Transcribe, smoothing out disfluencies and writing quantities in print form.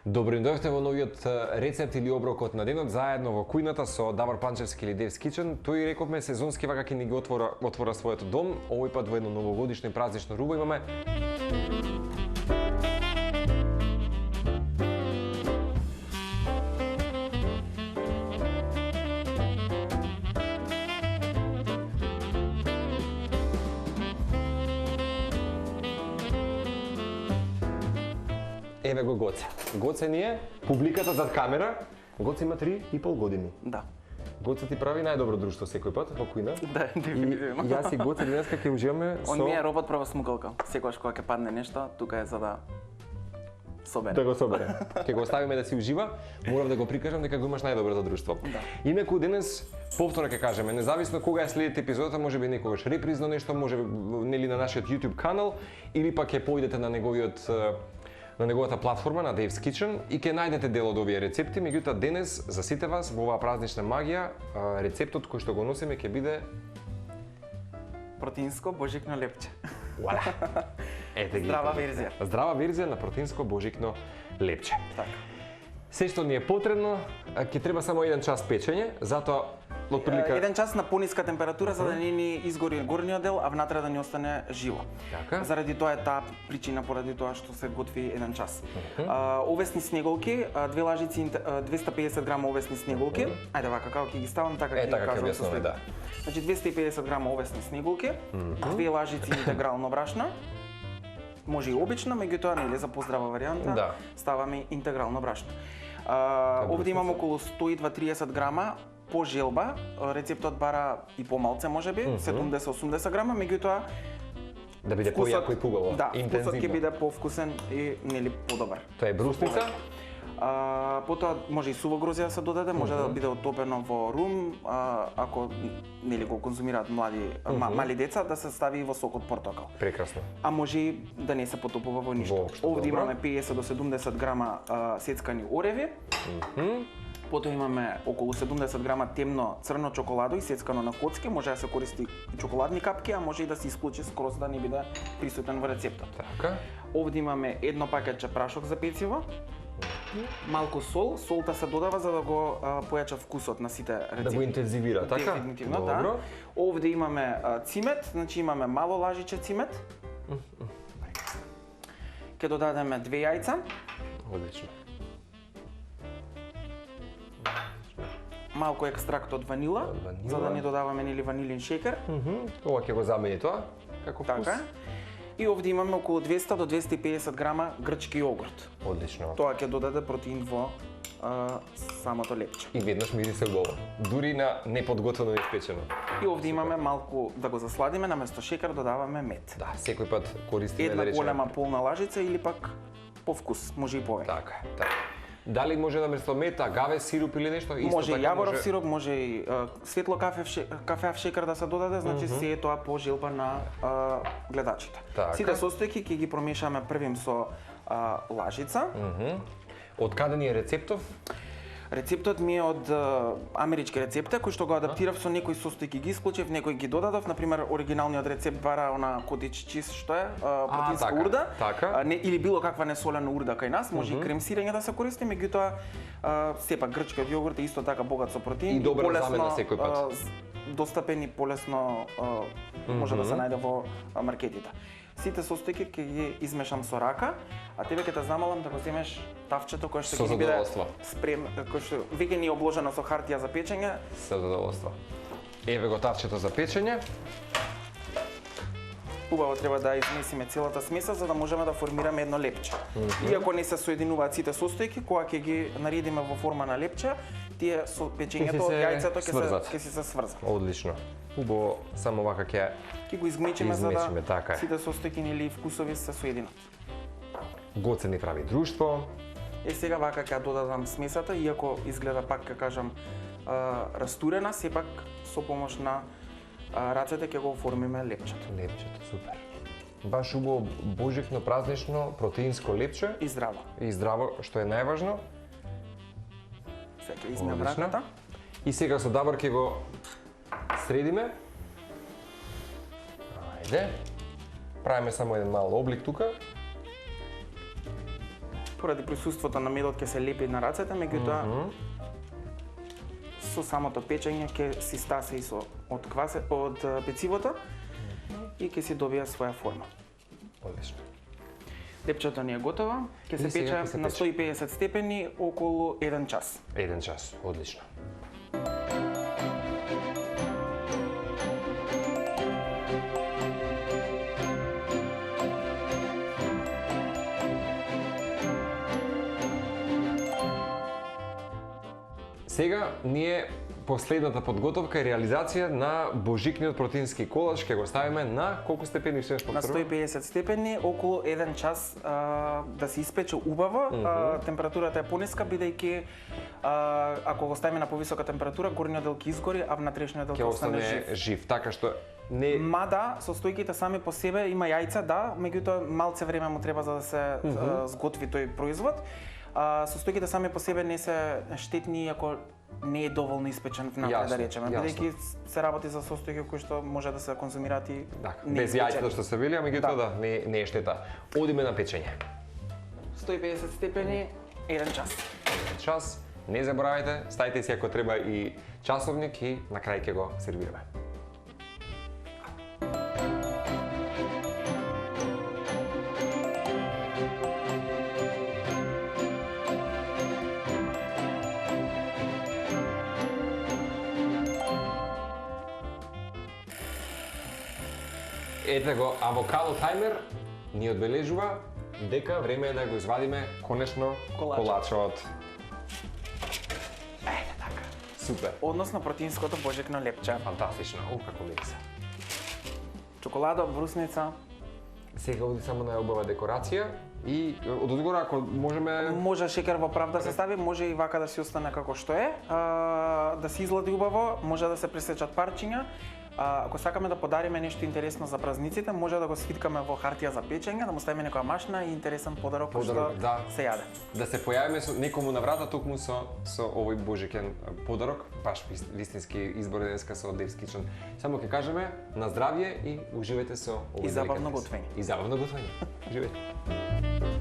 Добро дојдовте во новиот рецепт или оброкот на денот заедно во кујната со Давор Панчевски или Dev's Kitchen. Тој рековме сезонски вака ќе ни ги отвора својот дом. Овој пат во едно новогодишно и празнично руба имаме Еве го Гоце. Гоце ни е публиката зад камера. Гоце има 3,5 години. Да. Гоце ти прави најдобро друштво секој пат во кујна. Да, дефинитивно. И јас и Гоце денеска ќе уживаме со... Он ми е робот прва смукалка. Секогаш кога ќе падне нешто, тука е за да собере. Да го собере. Ќе го оставиме да си ужива. Морав да го прикажам дека го имаш најдоброто друштво. Да. Инаку денес повторно ќе кажеме, независно кога ја следите епизодата, можеби некогаш репризно нешто, можеби нели на нашиот YouTube канал или пак ќе поидете на неговата платформа на Dev's Kitchen и ќе најдете дел од овие рецепти. Меѓутоа денес за сите вас во оваа празнична магија рецептот кој што го носиме ќе биде протеинско божикно лепче. Уала. Ете ги. Здрава верзија. Здрава верзија на протеинско божикно лепче. Така. Се што ни е потребно, ќе треба само 1 час печење, затоа отприлика 1 час на пониска температура за да не ни изгори горниот дел, а внатре да ни остане живо. Така. Заради тоа е таа причина поради тоа што се готви 1 час. Овесни снеголки, 2 лажици 250 грама овесни снеголки. Ајде вака како ќе ги ставам така ќе ги кажам со след. да. Значи 250 грама овесни снеголки, 2 лажици интегрално брашно. Може и обично, меѓутоа нели за поздрава варијанта Да. ставаме интегрално брашно. Овде имам околу 120-30 грама по желба, рецептот бара и помалце можеби, 70-80 грама, меѓутоа Да биде појако и пугаво, да, вкусот ќе интензивно. биде повкусен и нели подобар. Тоа е брусница. Потоа може и суво грозје да се додаде, може да биде отопено во рум, ако нели го конзумираат мали деца, да се стави и во сок од портокал. Прекрасно. А може и да не се потопува во ништо. Воопшто, Овде добро. имаме 50 до 70 грама сецкани ореви. Потоа имаме околу 70 грама темно црно чоколадо и сецкано на коцки, може да се користи чоколадни капки, а може и да се исклучи скроз да не биде присутен во рецептот. Така. Овде имаме едно пакетче прашок за пeciво, малку сол, солта се додава за да го појача вкусот на сите рецепти. Да го интензивира, така? Дефинитивно, Добро. да. Овде имаме цимет, значи имаме мало лажиче цимет. Ќе додадеме 2 јајца, Одлично. малку екстракт од ванила, Од ванила. за да не додаваме нели ванилин шекер. Ова ќе го замени тоа, како вкус. Така. И овде имаме околу 200 до 250 грама грчки јогурт. Одлично. Тоа ќе додаде протеин во самото лепче. И веднаш мирисе убаво. Дури на неподготвено и испечено. И овде имаме малку да го засладиме, наместо шекер додаваме мед. Да, секој пат користиме Една да речеме. голема полна лажица или пак по вкус, може и повеќе. Така, така. Дали може да место мед, агаве сируп или нешто? Исто Може и така јаворов сироп, може и светло кафеав шекер да се додаде, значи се е тоа по желба на гледачите. Така. Сите состојки ќе ги промешаме првим со лажица. Од каде ни е рецептов? Рецептот ми е од амерички рецепта, кој што го адаптирав со некои состојки ги исклучив, некои ги додадов. Например, оригиналниот рецепт бара она котич чиз, што е протеинска така, урда, така. или било каква несолена урда кај нас, може и крем сирење да се користи, меѓутоа сепак грчкиот јогурт е исто така богат со протеин И добра полесно, замена секој пат. Достапен и полесно може да се најде во маркетите. Сите состојки ќе ги измешам со рака, а тебе ќе те замалам да го земеш тавчето кое што Со ќе ни биде задоволство. кој што веќе ни е обложено со хартија за печење. Се задоволство. Еве го тавчето за печење. Убаво треба да измесиме целата смеса за да можеме да формираме едно лепче. Иако не се соединуваат сите состојки, кога ќе ги наредиме во форма на лепче, тие со печењето од јајцето ќе се сврзат. Одлично. Убаво, само вака ќе Ќе го измечиме за да така е. сите состојки или вкусови се соединат. Гоце ни прави друштво. Сега вака ќе додадам смесата, иако изгледа пак ќе кажам растурена, сепак со помош на рацете ќе го оформиме лепчето. Лепчето, супер. Баш убаво божикно, празнично, протеинско лепче. И здраво. И здраво, што е најважно. Сега ќе измем Одлично. раката. И сега со Давор ќе го средиме. Ајде. Правиме само еден мал облик тука. поради присуството на медот ќе се лепи на рацете, меѓутоа со самото печење ќе си стасе и со од пецивото и ќе си добија своја форма. Одлично. Лепчето ни е готово, ќе се сега пече на 150 степени околу 1 час. 1 час, одлично. Сега ние последната подготовка и реализација на божикниот протеински колаш ќе го ставиме на колку степени се На 150 степени околу 1 час да се испече убаво. Температурата е пониска бидејќи ако го ставиме на повисока температура, горниот дел ќе изгори, а внатрешниот дел ќе остане жив. Така што не Мада состојките сами по себе има јајца, да, меѓутоа малце време му треба за да се сготви тој производ. Состојките сами по себе не се штетни ако не е доволно испечен внатре, да речеме, бидејќи се работи за состојки кои што може да се конзумираат и без јајцата што се вели, а меѓутоа не е штета. Одиме на печење. 150 степени, 1 час. 1 час. Не заборавајте, ставите си ако треба и часовник и на крај ќе го сервираме. Ете го, авокадо таймер ни одбележува дека време е да го извадиме конечно колачот. Ејде така. Супер. Односно протеинското божикно лепче. Фантастично. Како мириса. Чоколада, брусница. Сега оди само на убава декорација и одозгора ако можеме Може шекер во прав да се стави, може и вака да си остане како што е. Да се излади убаво, може да се пресечат парчиња. Ако сакаме да подариме нешто интересно за празниците, може да го свиткаме во хартија за печење, да му ставиме некоја машна и интересен подарок кој што се јаде. Да се појавиме со некому на врата токму со овој божикен подарок, баш вистински избор денеска со Dev's Kitchen. Само ќе кажеме на здравје и уживајте со овој И забавно готвење. И забавно готвење. Уживајте.